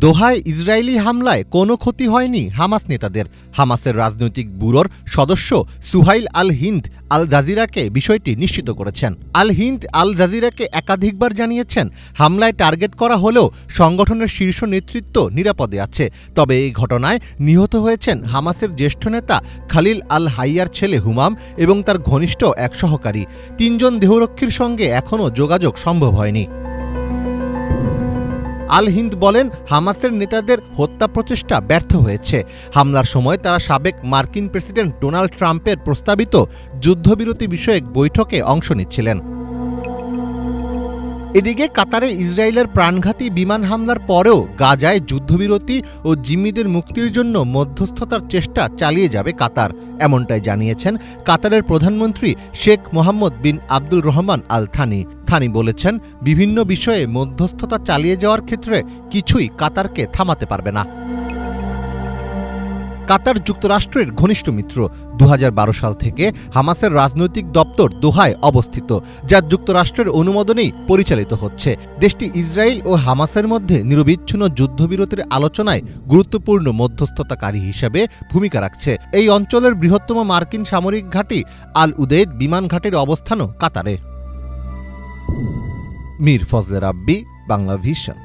দোহায় ইসরায়েলি হামলায় কোনো ক্ষতি হয়নি হামাস নেতাদের। হামাসের রাজনৈতিক ব্যুরোর সদস্য সুহাইল আল হিন্দ আল জাজিরাকে বিষয়টি নিশ্চিত করেছেন। আল হিন্দ আল জাজিরাকে একাধিকবার জানিয়েছেন, হামলায় টার্গেট করা হলেও সংগঠনের শীর্ষ নেতৃত্ব নিরাপদে আছে। তবে এই ঘটনায় নিহত হয়েছেন হামাসের জ্যেষ্ঠ নেতা খালিল আল হাইয়ার ছেলে হুমাম এবং তার ঘনিষ্ঠ এক সহকারী। ৩ জন দেহরক্ষীর সঙ্গে এখনও যোগাযোগ সম্ভব হয়নি। আল হিন্দ বলেন, হামাসের নেতাদের হত্যা প্রচেষ্টা ব্যর্থ হয়েছে। হামলার সময় তারা সাবেক মার্কিন প্রেসিডেন্ট ডোনাল্ড ট্রাম্পের প্রস্তাবিত যুদ্ধবিরতি বিষয়ক বৈঠকে অংশ নিচ্ছিলেন। এদিকে কাতারে ইসরায়েলের প্রাণঘাতী বিমান হামলার পরেও গাজায় যুদ্ধবিরতি ও জিম্মিদের মুক্তির জন্য মধ্যস্থতার চেষ্টা চালিয়ে যাবে কাতার, এমনটাই জানিয়েছেন কাতারের প্রধানমন্ত্রী Sheikh Mohammed bin Abdul Rahman Al Thani. Thani বলেছেন, বিভিন্ন বিষয়ে মধ্যস্থতা চালিয়ে যাওয়ার ক্ষেত্রে কিছুই কাতারকে থামাতে পারবে না। কাতার যুক্তরাষ্ট্রের ঘনিষ্ঠ মিত্র। ২০১২ সাল থেকে হামাসের রাজনৈতিক দপ্তর দোহায় অবস্থিত, যা যুক্তরাষ্ট্রের অনুমোদনেই পরিচালিত হচ্ছে। দেশটি ইসরায়েল ও হামাসের মধ্যে নিরবিচ্ছিন্ন যুদ্ধবিরতির আলোচনায় গুরুত্বপূর্ণ মধ্যস্থতাকারী হিসেবে ভূমিকা রাখছে। এই অঞ্চলের বৃহত্তম মার্কিন সামরিক ঘাঁটি আল উদেইদ বিমান ঘাঁটির অবস্থানও কাতারে। মীর ফজলে রাব্বি, বাংলা ভিশন।